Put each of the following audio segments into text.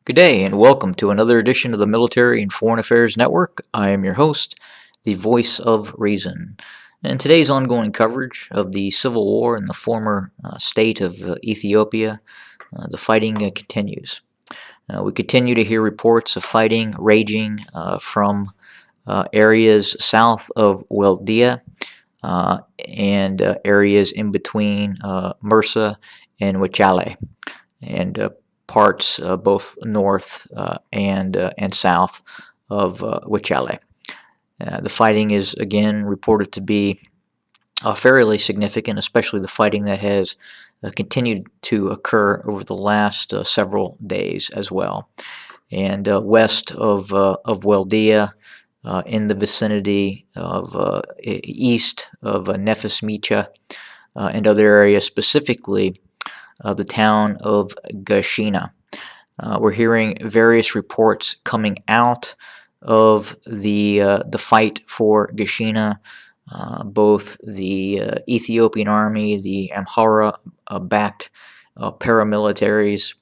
Good day, and welcome to another edition of the Military and Foreign Affairs Network. I am your host, the voice of reason. And today's ongoing coverage of the civil war in the former state of Ethiopia, the fighting continues. We continue to hear reports of fighting raging from areas south of Weldia and areas in between Mursa and Wachale, and parts both north and south of Wachale. The fighting is again reported to be fairly significant, especially the fighting that has continued to occur over the last several days as well. And west of Weldia, in the vicinity of east of Nefes Micha and other areas, specifically the town of Gashena. We're hearing various reports coming out of the fight for Gashena. Both the Ethiopian army, the Amhara backed paramilitaries,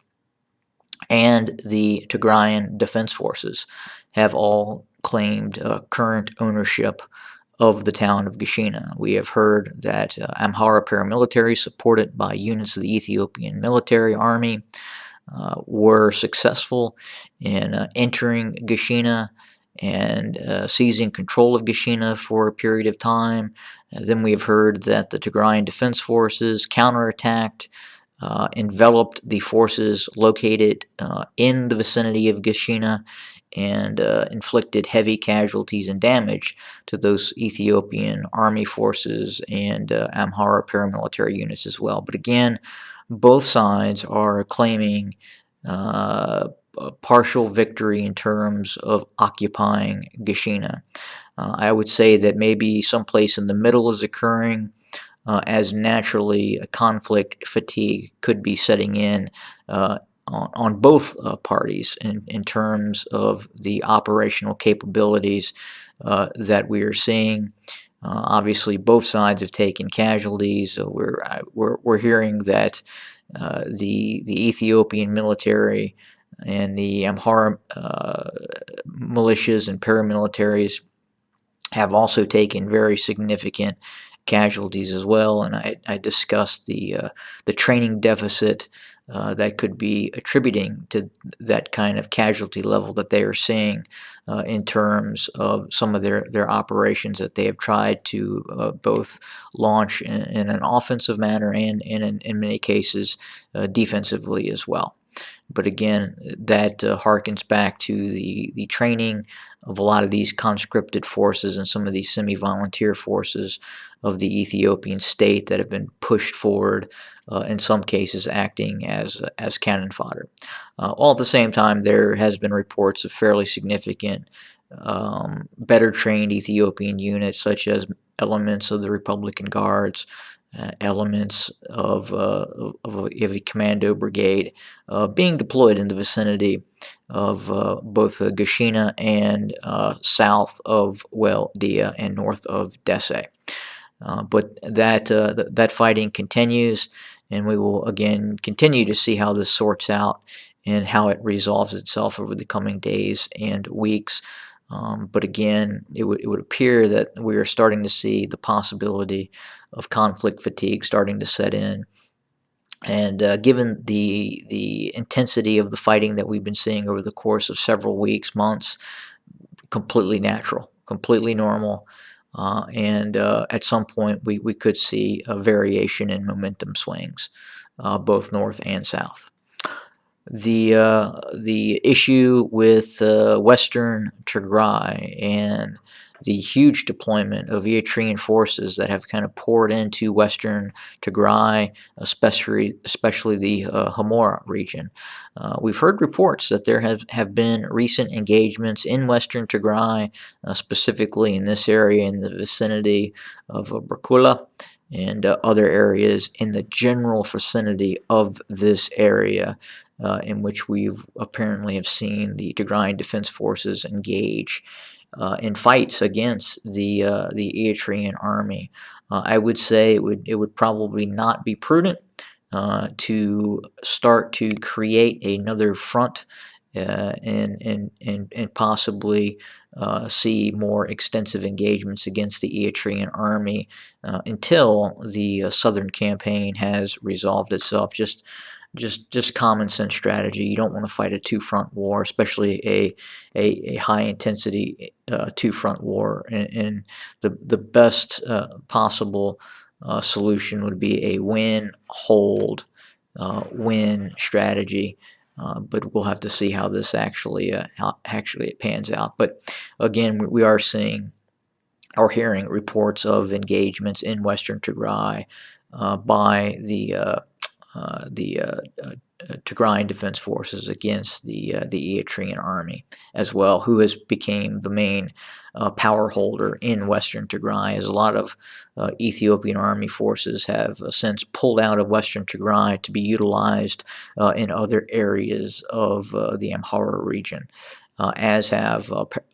and the Tigrayan defense forces have all claimed current ownership of the town of Gashena. We have heard that Amhara paramilitaries, supported by units of the Ethiopian military army, were successful in entering Gashena and seizing control of Gashena for a period of time. Then we have heard that the Tigrayan defense forces counterattacked, enveloped the forces located in the vicinity of Gashena, and inflicted heavy casualties and damage to those Ethiopian army forces and Amhara paramilitary units as well. But again, both sides are claiming a partial victory in terms of occupying Gashena. I would say that maybe someplace in the middle is occurring, as naturally a conflict fatigue could be setting in on both parties in terms of the operational capabilities that we are seeing. Obviously, both sides have taken casualties. So we're hearing that the Ethiopian military and the Amhara militias and paramilitaries have also taken very significant casualties as well. And I discussed the training deficit that could be attributing to that kind of casualty level that they are seeing in terms of some of their operations that they have tried to both launch in an offensive manner and in many cases defensively as well. But again, that harkens back to the training of a lot of these conscripted forces and some of these semi-volunteer forces of the Ethiopian state that have been pushed forward, in some cases acting as cannon fodder. All at the same time, there has been reports of fairly significant, better trained Ethiopian units, such as elements of the Republican Guards, elements of a commando brigade being deployed in the vicinity of both Gashena and south of Weldia and north of Dese. But that fighting continues, and we will again continue to see how this sorts out and how it resolves itself over the coming days and weeks. But again, it would appear that we are starting to see the possibility of conflict fatigue starting to set in. And given the intensity of the fighting that we've been seeing over the course of several weeks, months, completely natural, completely normal. And at some point, we could see a variation in momentum swings, both north and south. The issue with Western Tigray and the huge deployment of Eritrean forces that have kind of poured into Western Tigray, especially the Amhara region. We've heard reports that there have been recent engagements in Western Tigray, specifically in this area in the vicinity of Brakula and other areas in the general vicinity of this area, in which we apparently have seen the Tigrayan defense forces engage in fights against the Eritrean army. I would say it would probably not be prudent to start to create another front and possibly see more extensive engagements against the Eritrean army until the southern campaign has resolved itself. Just common sense strategy. You don't want to fight a two-front war, especially a high intensity two-front war. And the best possible solution would be a win, hold, win strategy. But we'll have to see how this actually it pans out. But again, we are seeing or hearing reports of engagements in Western Tigray by the Tigrayan Defense Forces against the Eritrean army as well, who has became the main power holder in Western Tigray, as a lot of Ethiopian army forces have since pulled out of Western Tigray to be utilized in other areas of the Amhara region. As have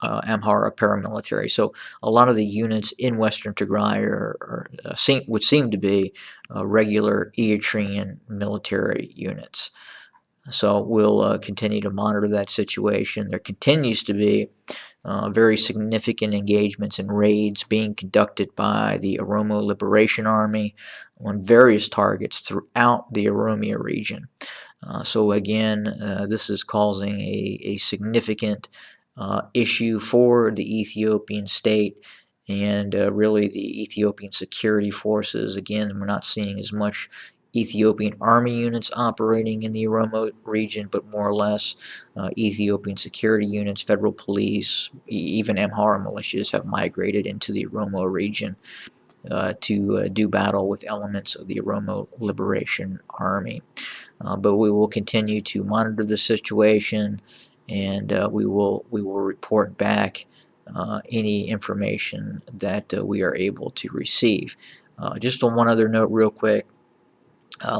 Amhara paramilitary. So a lot of the units in Western Tigray would seem to be regular Eritrean military units. So we'll continue to monitor that situation. There continues to be very significant engagements and raids being conducted by the Oromo Liberation Army on various targets throughout the Oromia region. So again, this is causing a significant issue for the Ethiopian state and really the Ethiopian security forces. Again, we're not seeing as much Ethiopian army units operating in the Oromo region, but more or less Ethiopian security units, federal police, even Amhara militias have migrated into the Oromo region to do battle with elements of the Oromo Liberation Army. But we will continue to monitor the situation, and we will report back any information that we are able to receive. Just on one other note, real quick,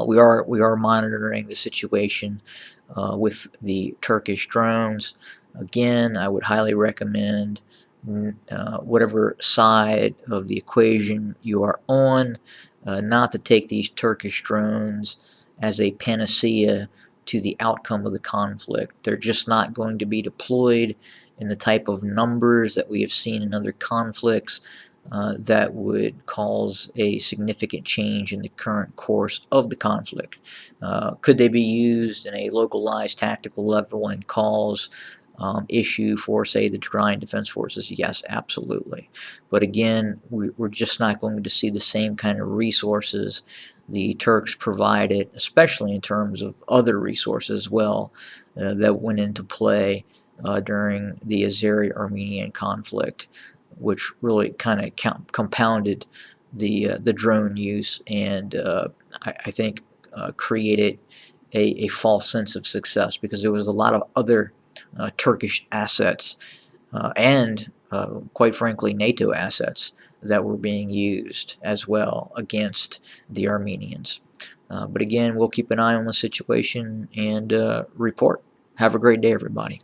we are monitoring the situation with the Turkish drones. Again, I would highly recommend whatever side of the equation you are on, not to take these Turkish drones as a panacea to the outcome of the conflict. They're just not going to be deployed in the type of numbers that we have seen in other conflicts that would cause a significant change in the current course of the conflict. Could they be used in a localized tactical level and cause issue for, say, the Tigrayan Defense Forces? Yes, absolutely. But again, we're just not going to see the same kind of resources the Turks provided, especially in terms of other resources as well that went into play during the Azeri-Armenian conflict, which really kind of compounded the drone use and I think created a false sense of success, because there was a lot of other Turkish assets and quite frankly NATO assets that were being used as well against the Armenians. But again, we'll keep an eye on the situation and report. Have a great day, everybody.